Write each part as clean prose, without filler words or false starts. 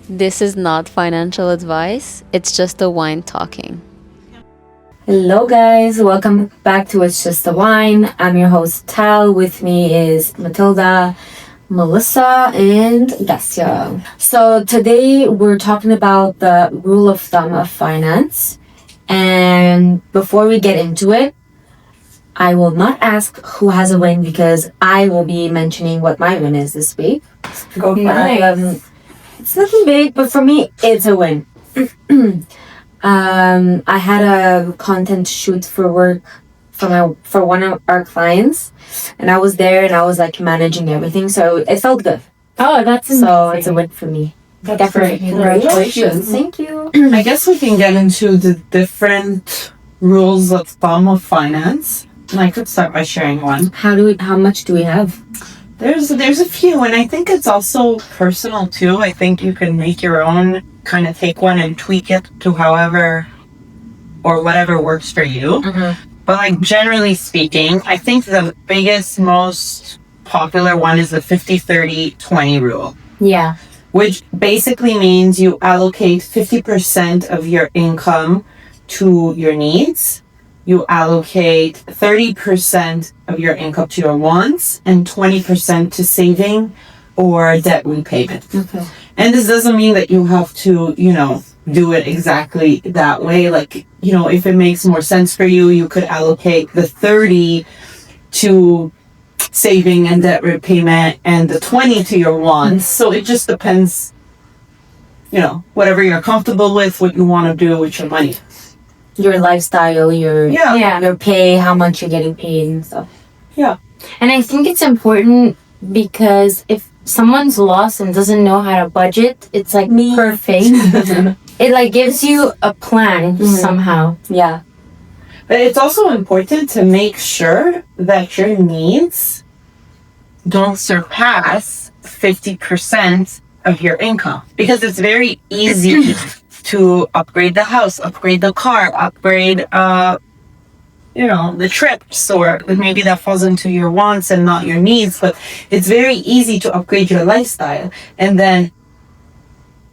This is not financial advice, it's just the wine talking. Hello guys, welcome back to It's Just a Wine. I'm your host Tal. With me is Matilda, Melissa, and Gassia. So today we're talking about the rule of thumb of finance. And before we get into it, I will not ask who has a win because I will be mentioning what my win is this week. Go for it. It's nothing big, but for me, it's a win. I had a content shoot for work for one of our clients, and I was there and I was like managing everything, so it felt good. Oh, that's amazing. So it's a win for me. That's Definitely. great. Congratulations. Thank you. I guess we can get into the different rules of thumb of finance. And I could start by sharing one. How much do we have? There's a few, and I think it's also personal too. I think you can make your own, kind of take one and tweak it to however or whatever works for you. But like generally speaking, I think the biggest, most popular one is the 50-30-20 rule. Yeah. Which basically means you allocate 50% of your income to your needs. You allocate 30% of your income to your wants and 20% to saving or debt repayment. Okay. And this doesn't mean that you have to, do it exactly that way. Like, if it makes more sense for you, you could allocate the 30 to saving and debt repayment and the 20 to your wants. So it just depends, whatever you're comfortable with, what you want to do with your money. Your lifestyle, your pay, how much you're getting paid and stuff. Yeah. And I think it's important because if someone's lost and doesn't know how to budget, it's like perfect. It like gives you a plan somehow. Yeah. But it's also important to make sure that your needs don't surpass 50% of your income. Because it's very easy to upgrade the house, upgrade the car, upgrade, the trips, or maybe that falls into your wants and not your needs. But it's very easy to upgrade your lifestyle. And then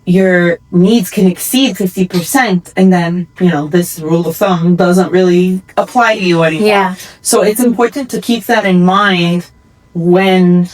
your needs can exceed 50%. And then, this rule of thumb doesn't really apply to you anymore. Yeah. So it's important to keep that in mind when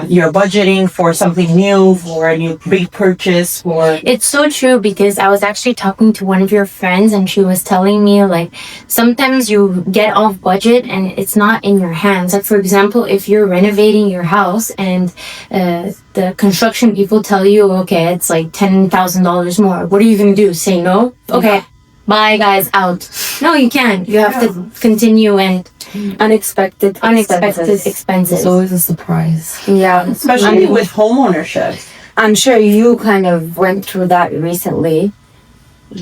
you're budgeting for something new, for a new big purchase, It's so true because I was actually talking to one of your friends and she was telling me like sometimes you get off budget and it's not in your hands. Like for example, if you're renovating your house and the construction people tell you, okay, it's like $10,000 more. What are you going to do? Say no? Okay. Bye guys, out. No, you can't. You have to continue and Unexpected expenses. It's always a surprise. Yeah. especially with home ownership. I'm sure you kind of went through that recently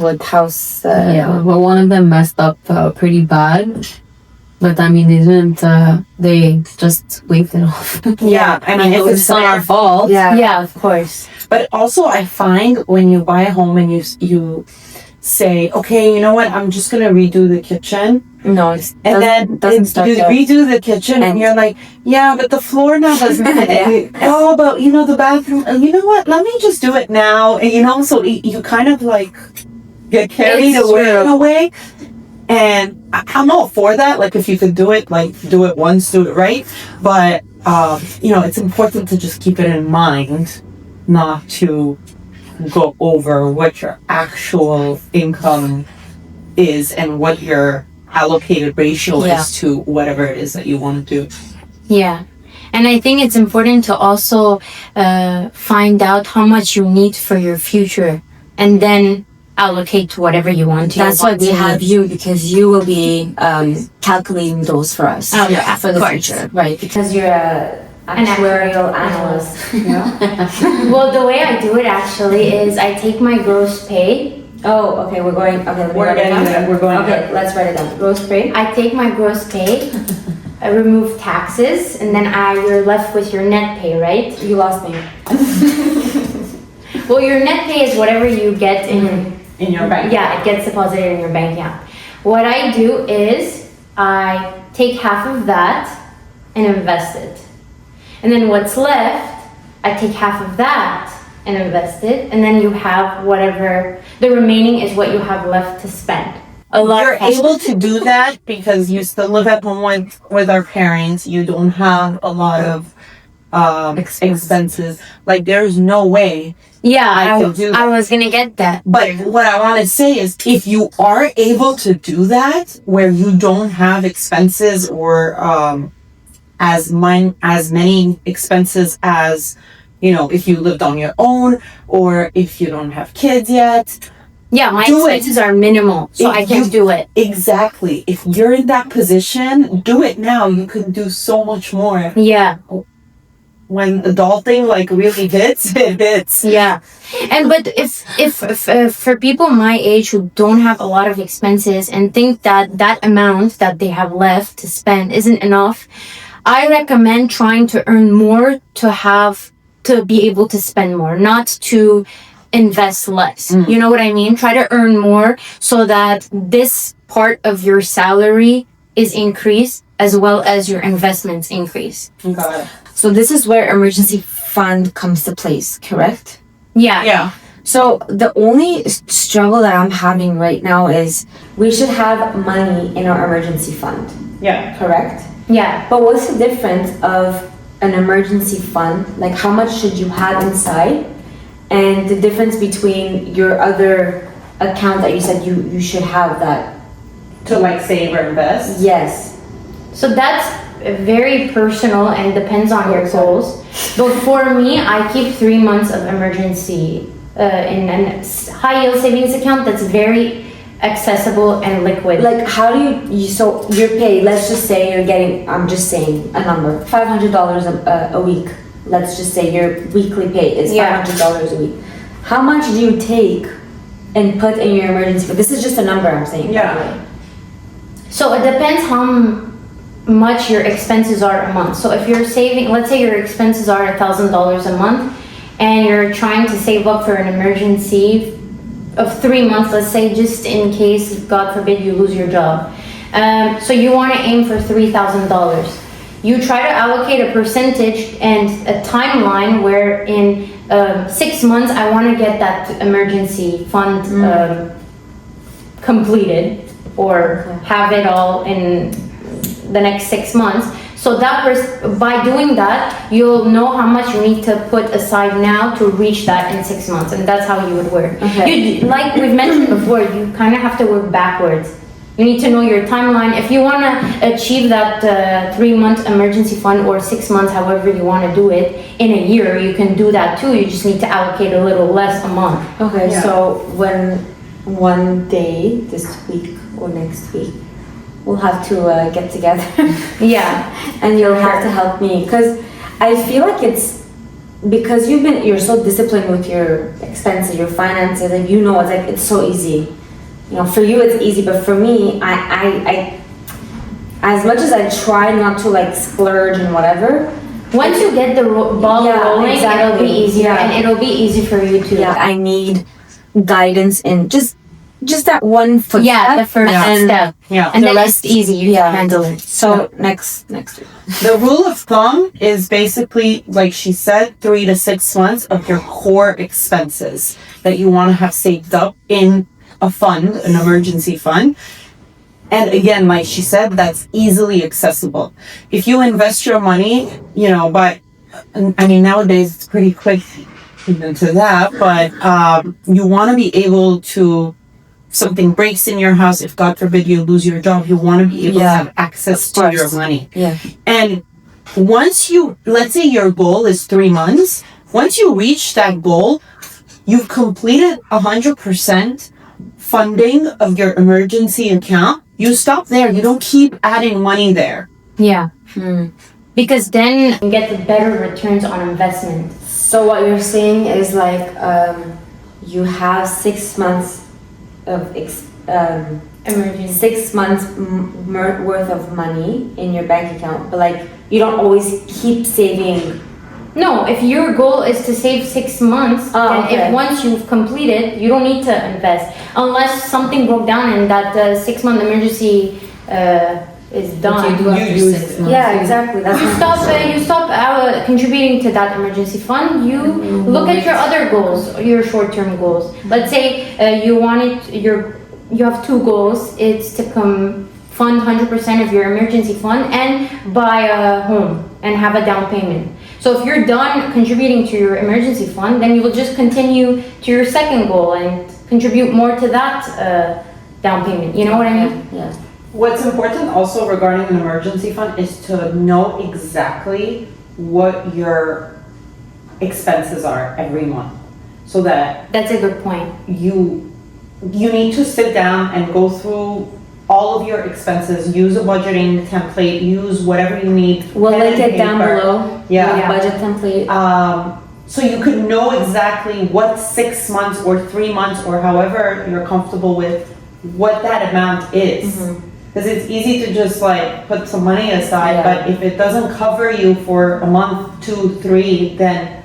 with house. Yeah, but one of them messed up pretty bad. But I mean, they didn't. They just waved it off. Yeah, I mean, if it's not our fault. Yeah, of course. But also, I find when you buy a home and you say, okay, you know what, I'm just gonna redo the kitchen. No, Doesn't start you redo the kitchen and you're like, yeah, but the floor now doesn't fit. Oh, but the bathroom, you know what, let me just do it now. And so you kind of like get carried away in a way. And I'm all for that. Like if you could do it, like do it once, do it right. But, it's important to just keep it in mind not to go over what your actual income is and what your allocated ratio is to whatever it is that you want to do. Yeah. And I think it's important to also find out how much you need for your future and then allocate to whatever you want to. That's why we have you, because you will be calculating those for us. Oh, yeah, for the future. Right, because you're an actuarial analyst. Well, the way I do it actually is I take my gross pay. Oh, okay, we're going. Okay, let me write it down. We're going. Okay, let's write it down. Gross pay. I take my gross pay, I remove taxes, and then you're left with your net pay, right? You lost me. Well, your net pay is whatever you get in your bank. Yeah, it gets deposited in your bank account. What I do is I take half of that and invest it. And then what's left, I take half of that and invest it, and then you have whatever the remaining is what you have left to spend. You're able to do that because you still live at home with our parents. You don't have a lot of expenses. Like, there's no way I could do that. I was gonna get that. But what I want to say is, if you are able to do that, where you don't have expenses or as many expenses as, you know, if you lived on your own or if you don't have kids yet. Yeah, my expenses are minimal, so I can do it. Exactly. If you're in that position, do it now. You can do so much more. Yeah. When adulting like really hits, it hits. Yeah. But if for people my age who don't have a lot of expenses and think that amount that they have left to spend isn't enough, I recommend trying to earn more to be able to spend more, not to invest less. You know what I mean? Try to earn more so that this part of your salary is increased as well as your investments increase. Okay. So this is where emergency fund comes to place, correct? Yeah. Yeah. So the only struggle that I'm having right now is we should have money in our emergency fund, Yeah. correct? Yeah. But what's the difference of an emergency fund? Like, how much should you have inside? And the difference between your other account that you said you should have that. To like save or invest. Yes. So that's very personal and depends on your goals. But for me, I keep 3 months of emergency in a high yield savings account that's very accessible and liquid. Like, how do you so your pay, let's just say you're getting, I'm just saying a number, $500 a week. Let's just say your weekly pay is $500 a week. How much do you take and put in your emergency fund? This is just a number I'm saying. Yeah. So it depends how much your expenses are a month. So if you're saving, let's say your expenses are $1,000 a month and you're trying to save up for an emergency of 3 months, let's say, just in case, God forbid, you lose your job. So you want to aim for $3,000. You try to allocate a percentage and a timeline where in 6 months I want to get that emergency fund completed or have it all in the next 6 months. So that by doing that, you'll know how much you need to put aside now to reach that in 6 months, and that's how you would work. Okay. Like we've mentioned before, you kind of have to work backwards. You need to know your timeline. If you want to achieve that 3 month emergency fund or 6 months, however you want to do it, in a year, you can do that too. You just need to allocate a little less a month. Okay, Yeah. so when one day, this week or next week, we'll have to get together. Yeah. And you'll have to help me, because I feel like it's because you're so disciplined with your expenses, your finances, and you know it's so easy. You know, for you it's easy, but for me, I as much as I try not to like splurge and whatever, Once you get the ball rolling, it'll be easier, and it'll be easy for you to. Yeah, I need guidance in just that one foot. Yeah, the first step. Yeah. And The then rest- it's easy. You can handle it. So next week. The rule of thumb is basically, like she said, 3 to 6 months of your core expenses that you want to have saved up in a fund, an emergency fund. And again, like she said, that's easily accessible. If you invest your money, you know, but I mean, nowadays it's pretty quick into that, but you want to be able to, if something breaks in your house, if God forbid you lose your job, you want to be able to have access to your money. Yeah. And once let's say your goal is 3 months, once you reach that goal, you've completed 100% funding of your emergency account. You stop there. You don't keep adding money there. Yeah. Because then you get the better returns on investment. So what you're saying is like you have 6 months of Emergency. 6 months worth of money in your bank account, but like you don't always keep saving. No, if your goal is to save 6 months, then okay. if once you've completed, you don't need to invest unless something broke down and that 6 month emergency is done. You do after use 6 it. months. Yeah, exactly. That's You stop contributing to that emergency fund. You look at your other goals, your short-term goals. Let's say you have two goals. It's to fund 100% of your emergency fund and buy a home and have a down payment. So if you're done contributing to your emergency fund, then you will just continue to your second goal and contribute more to that down payment. You know what I mean? Yeah. What's important also regarding an emergency fund is to know exactly what your expenses are every month, so that That's a good point. you need to sit down and go through all of your expenses, use a budgeting template, use whatever you need. We'll pen link and it down paper. below. Yeah. The budget template. So you could know exactly what 6 months or 3 months or however you're comfortable with, what that amount is. Because it's easy to just like put some money aside, Yeah. but if it doesn't cover you for a month, 2, 3, then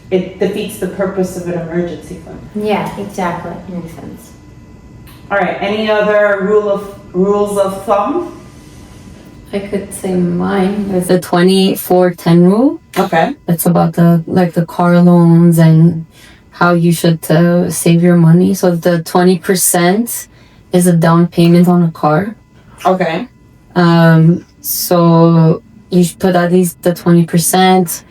it defeats the purpose of an emergency fund. Yeah, exactly. Makes sense. All right, any other rules of thumb? I could say mine. It's the 24-10 rule. Okay. It's about the car loans and how you should save your money. So the 20% is a down payment on a car. Okay. So you should put at least the 20%.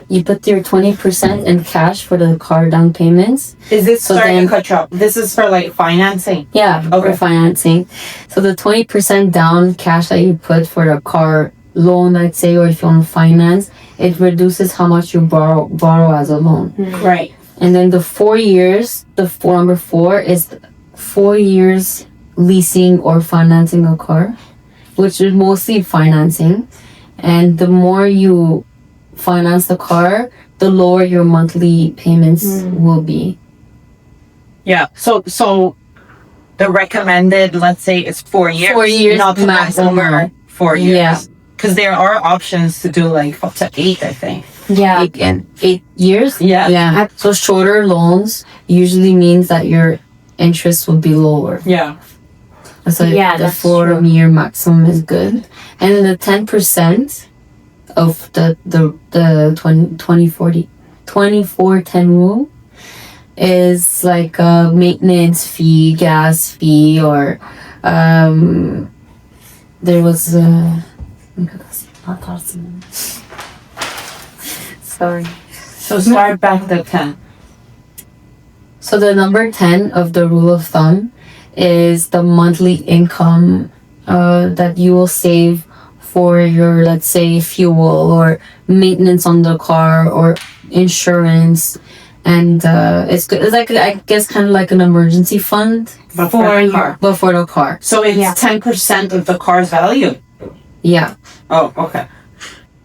You put your 20% in cash for the car down payments. Is this, So sorry then- to cut you off, this is for like financing? Yeah, Okay. for financing. So the 20% down cash that you put for the car loan, let's say, or if you want to finance, it reduces how much you borrow as a loan. Right. And then the 4 years, number 4 is 4 years leasing or financing a car, which is mostly financing. And the more you finance the car, the lower your monthly payments will be. Yeah, so the recommended, let's say, is 4 years. 4 years not to maximum. over 4 years. Yeah. Because there are options to do like up to 8, I think. Yeah. 8 years? Yeah. Yeah. So shorter loans usually means that your interest will be lower. Yeah. So Yeah, the that's 4-year maximum is good. And then the 10% of the 24-10 rule is like a maintenance fee, gas fee, or there was sorry. So start back to 10. So the number 10 of the rule of thumb is the monthly income that you will save for your, let's say, fuel or maintenance on the car or insurance. And it's good. It's like, I guess, kind of like an emergency fund But for the car. but for the car. So it's 10% of the car's value. Yeah. Oh, okay.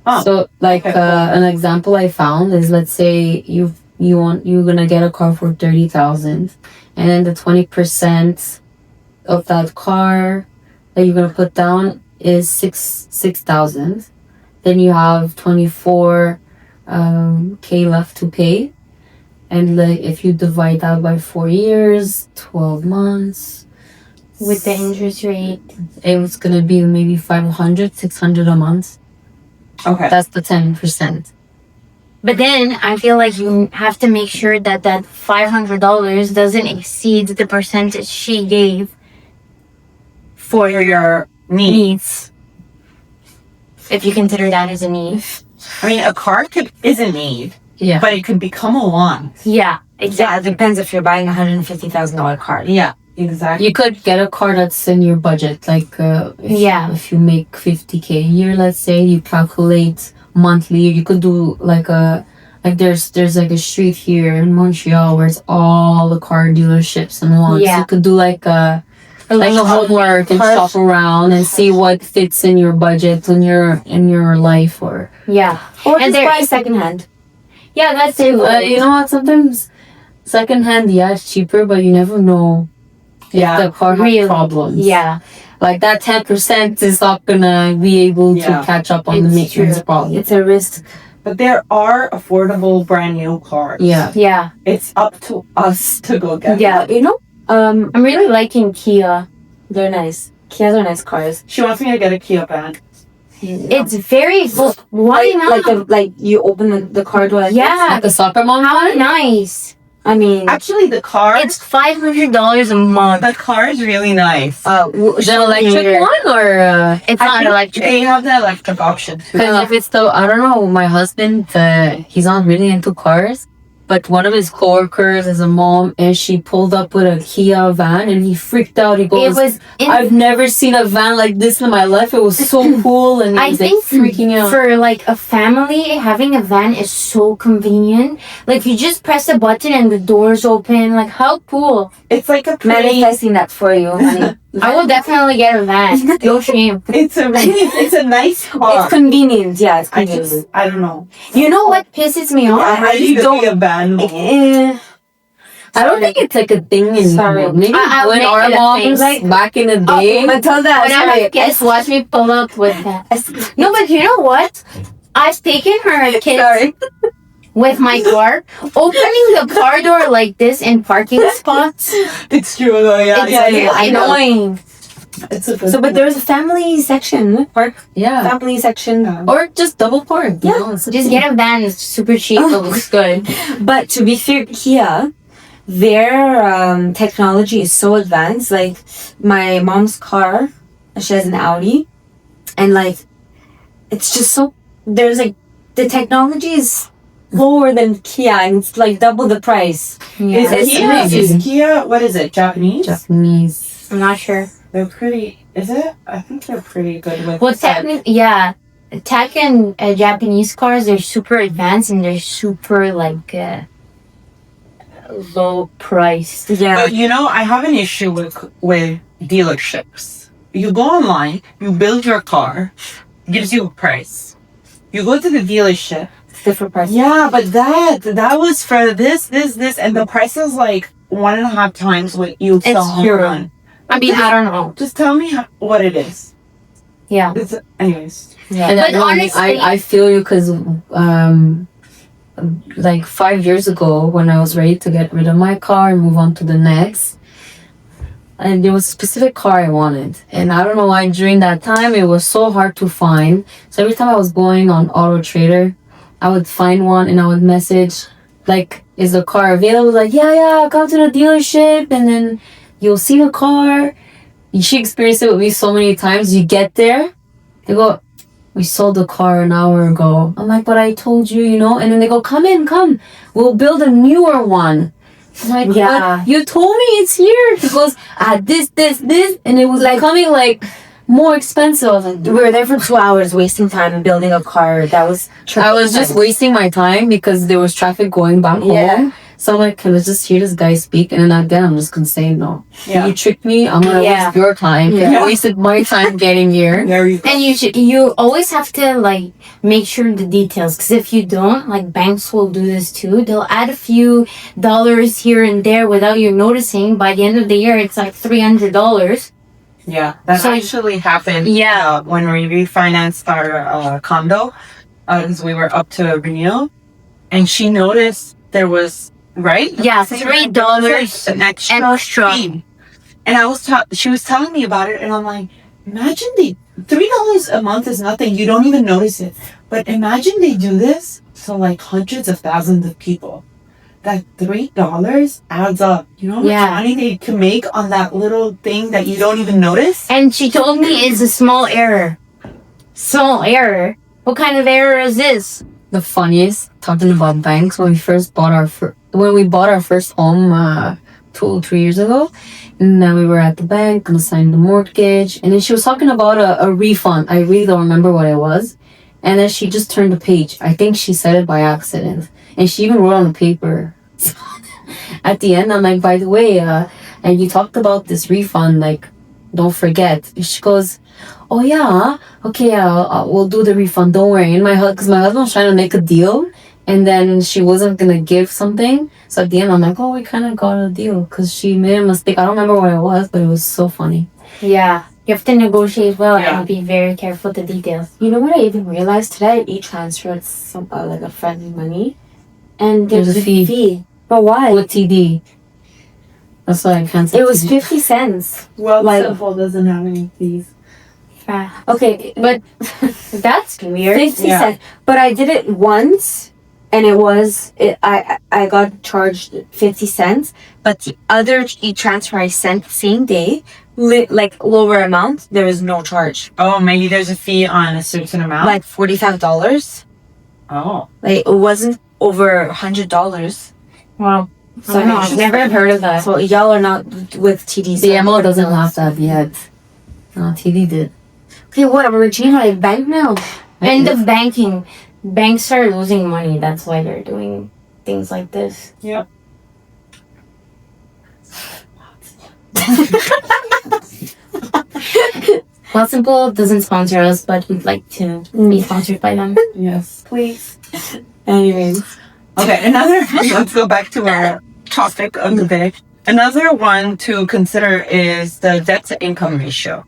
Oh. So like Okay, cool. an example I found is, let's say you're gonna get a car for 30,000, and then the 20% of that car that you're gonna put down is 6,000. Then you have 24 K left to pay, and like if you divide that by 4 years, 12 months, With the interest rate. it was gonna be maybe 500, 600 a month. Okay. That's the 10%. But then I feel like you have to make sure that that $500 doesn't exceed the percentage she gave For your needs. if you consider that as a need. I mean, a car is a need, Yeah. but it could become a want. Yeah, Yeah, exactly. it depends if you're buying a $150,000 car. Yeah, exactly. You could get a car that's in your budget. Like, if you make 50K a year, let's say, you calculate monthly. You could do there's like a street here in Montreal where it's all the car dealerships and once. Yeah. You could do like a homework and shop around and see what fits in your budget in your life or. Yeah. Or And just there- buy secondhand. Yeah, that's it. You know what? Sometimes secondhand, yeah, it's cheaper, but you never know if Yeah. the car Really? has problems. Yeah. Like that 10% is not gonna be able Yeah. to catch up on the It's maintenance true. problem. It's a risk. But there are affordable brand new cars. Yeah. Yeah. It's up to us to go get Yeah. You know, I'm really liking Kia. they're nice. Kias are nice cars. She wants me to get a Kia van. It's very why not? Like you open the car door. Like Yeah. Like a soccer mom. How nice. I mean, Actually, the car. It's $500 a month. The car is really nice. The electric one or It's I not think electric. They have the electric option too. because if it's the I don't know, my husband he's not really into cars, but one of his coworkers is a mom and she pulled up with a Kia van and he freaked out. He It goes, was. I've never seen a van like this in my life. It was so cool and he I was think like freaking out. for like a family, having a van is so convenient. Like you just press a button and the doors open. Like how cool! It's like a pretty. manifesting that for you. Honey. I will definitely get a van. No shame. It's a nice car. It's convenient. Yeah, it's I convenient. I don't know. You know what pisses me off? I need to be a van. Eh, I don't think it's like a thing anymore. Sorry. Maybe I'll when make our it a moms thing. back in the day. Matilda, Whenever sorry. kids watch me pull up with that. No, but you know what? I've taken her kids Sorry. with my car, opening the car door like this in parking spots. It's true though. Yeah. It's annoying. It's a good So, but there's a family section, park Yeah. family section. Or just double park. Yeah. Just get a van. It's super cheap. It looks good. But to be fair, Kia, their technology is so advanced. Like my mom's car, she has an Audi, and like it's just so there's like the technology is lower than Kia, and it's like double the price. Is It's Kia? amazing. Is Kia? What is it? Japanese? Japanese. I'm not sure. They're pretty. Is it? I think they're pretty good with. Well, tech. yeah. Tech and Japanese cars, they're super advanced and they're super like low priced. Yeah. But you know, I have an issue with dealerships. You go online, you build your car, gives you a price. You go to the dealership. Different price. Yeah, but that was for this, and the price is like 1.5 times what you saw true. online. I mean, I don't know. Just tell me what it is. Yeah. It's, anyways. And But I, honestly- I feel you because like 5 years ago when I was ready to get rid of my car and move on to the next, and there was a specific car I wanted, and I don't know why during that time it was so hard to find. So every time I was going on Auto Trader, I would find one and I would message like, is the car available? Like, yeah, come to the dealership and then you'll see the car. She experienced it with me so many times. You get there, they go, we sold the car an hour ago. I'm like, but I told you, you know. And then they go, come in, come. We'll build a newer one. I'm like, Yeah. but you told me it's here. He goes, this. And it was like coming like more expensive. I was like, We were there for 2 hours wasting time building a car. That was I was just wasting my time because there was traffic going back Yeah. home. So I'm like, can I just hear this guy speak? And then again, I'm just going to say no. Yeah. You tricked me. I'm going to Yeah. waste your time. Yeah. You wasted my time getting here. There you go. And you always have to like make sure the details, because if you don't, like banks will do this too. They'll add a few dollars here and there without you noticing. By the end of the year, it's like $300. Yeah, that So- actually happened. Yeah. When we refinanced our condo, because we were up to renewal, and she noticed there was Yeah, $3 an extra extra. fee. And I was she was telling me about it, and I'm like, imagine $3 a month is nothing. You don't even notice it, but imagine they do this to like hundreds of thousands of people. That $3 adds up. You know how much Yeah. money they can make on that little thing that you don't even notice? And she told me it's a small error. Small error? What kind of error is this? The funniest, talking about banks, when we bought our first home 2 or 3 years ago, and then we were at the bank gonna sign the mortgage, and then she was talking about a refund. I really don't remember what it was, and then she just turned the page. I think she said it by accident, and she even wrote on the paper. At the end, I'm like, by the way, and you talked about this refund, like, don't forget. She goes, oh yeah, okay, we'll do the refund, don't worry. And because my husband was trying to make a deal, and then she wasn't gonna give something. So at the end, I'm like, oh, we kind of got a deal because she made a mistake. I don't remember what it was, but it was so funny. Yeah. You have to negotiate well Yeah. and be very careful with the details. You know what I even realized today? I e-transferred some like a friend money, and there's There's a a fee. fee. But why? With TD. That's why I can't. It was 50 cents. Well, Like- Simple doesn't have any fees. Okay, But that's weird. 50 Yeah. cents. But I did it once, and I got charged 50 cents. But the other e-transfer I sent same day, like lower amount, there was no charge. Oh, maybe there's a fee on a certain amount. Like $45. Oh, Like, it wasn't over $100. Wow. So I don't know, I've never heard of that. So y'all are not with TD. The MO doesn't have that yet. No, TD did. Okay, whatever. We're changing my bank now. And the banks are losing money. That's why they're doing things like this. yep. Well, Simple doesn't sponsor us, but we'd like to be sponsored by them. Yes, please. Anyways. Okay, let's go back to our topic of the day. Another one to consider is the debt to income ratio,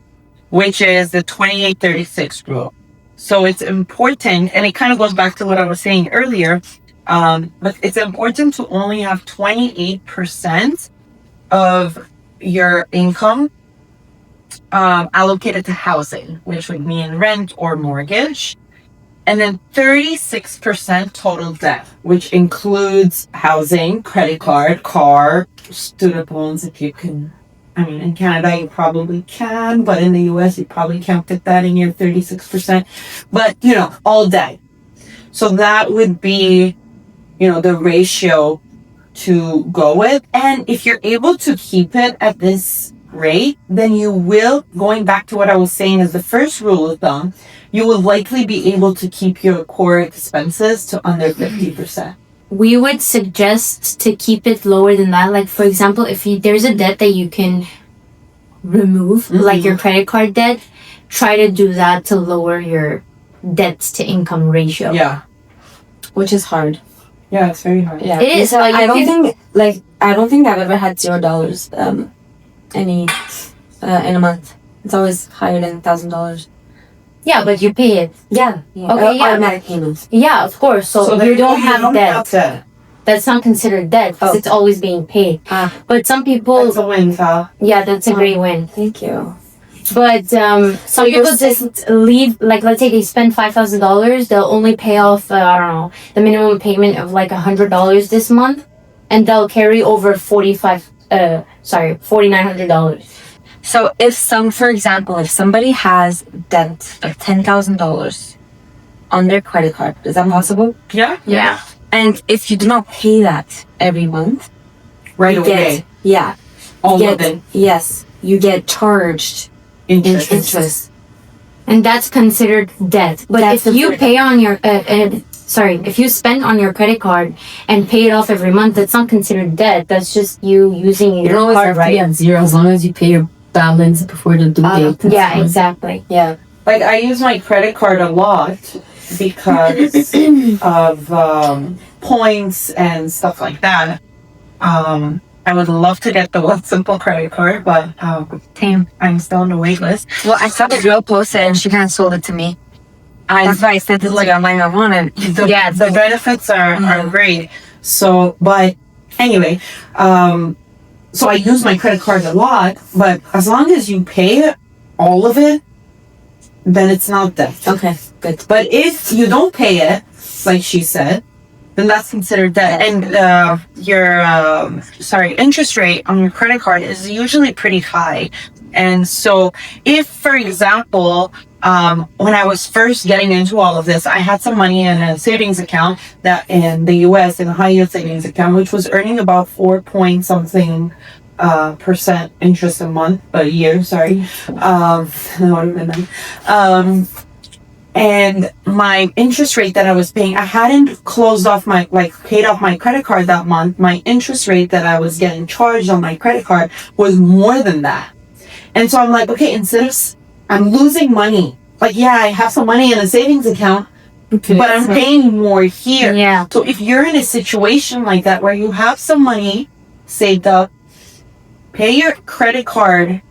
which is the 28-36 rule. So it's important, and it kind of goes back to what I was saying earlier, but it's important to only have 28% of your income allocated to housing, which would mean rent or mortgage. And then 36% total debt, which includes housing, credit card, car, student loans, if you can. I mean, in Canada, you probably can, but in the US, you probably can't fit that in your 36%. But, all debt. So that would be, the ratio to go with. And if you're able to keep it at this rate, then you will, going back to what I was saying as the first rule of thumb, you will likely be able to keep your core expenses to under 50%. We would suggest to keep it lower than that. Like, for example, if there's a debt that you can remove, like your credit card debt, try to do that to lower your debts to income ratio. Yeah. Which is hard. Yeah, it's very hard. Yeah. It is, So but you I don't can- think, I don't think I've ever had $0 in a month. It's always higher than $1,000. Yeah, but you pay it. Yeah. Okay, yeah. Automatic payments. Yeah, of course. So, then you don't have debt. debt. That's not considered debt because Oh. it's always being paid. Ah. But some people, That's a win, Val. yeah, that's a great win. Thank you. But some you're people just leave, like, let's say they spend $5,000, they'll only pay off, I don't know, the minimum payment of like $100 this month, and they'll carry over $4,900. So for example, if somebody has debt of $10,000 on their credit card, is that possible? Yeah? Yeah. And if you do not pay that every month, Right you away. All of it. Yes, you get charged Interest. interest. And that's considered debt. But That's if you considered- pay on your, if you spend on your credit card and pay it off every month, that's not considered debt. That's just you using You your don't always card, have to be right? at zero as long as you pay your balance before the due date. That's Yeah, fine. exactly. Yeah. Like, I use my credit card a lot because of points and stuff like that. I would love to get the One Simple credit card, but I'm still on the wait list. Well, I saw the girl post it and she canceled it to me. That's why I sent it like I'm like, I want it. The benefits are great. So, but anyway, so I use my credit card a lot, but as long as you pay all of it, then it's not debt. Okay, good. But if you don't pay it, like she said, then that's considered debt. And your interest rate on your credit card is usually pretty high. And so if, for example, when I was first getting into all of this, I had some money in a savings account that in the US, in a high yield savings account, which was earning about 4 point something percent interest a year, sorry. And my interest rate that I was paying, I hadn't paid off my credit card that month. My interest rate that I was getting charged on my credit card was more than that. And so I'm like, okay, I'm losing money. Like, yeah, I have some money in a savings account, but I'm paying more here. Yeah. So if you're in a situation like that where you have some money saved up, pay your credit card,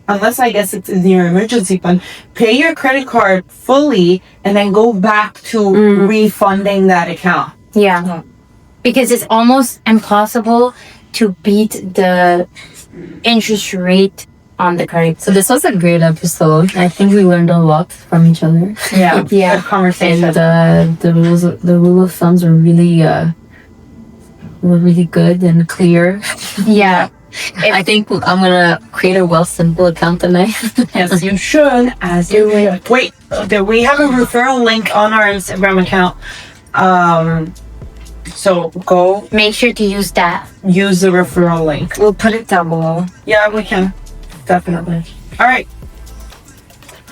unless I guess it's in your emergency fund, pay your credit card fully and then go back to refunding that account. Yeah. Because it's almost impossible to beat the interest rate on the credit. So this was a great episode. I think we learned a lot from each other. Yeah. Yeah. Good conversation. And the rule of thumbs were really good and clear. Yeah. I think I'm gonna create a Wealth Simple account tonight. Yes, you should. As you should. Wait, we have a referral link on our Instagram account. So go Make sure to use that. use the referral link. We'll put it down below. Yeah, we can. Definitely. All right.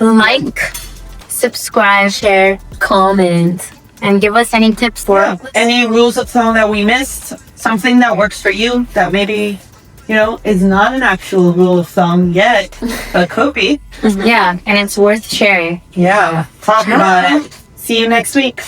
Like, subscribe, share, Comment. and give us any tips for Yeah. Any rules of thumb that we missed? Something that works for you that maybe, is not an actual rule of thumb yet, but could be. Yeah, and it's worth sharing. Yeah. Talk about it. See you next week.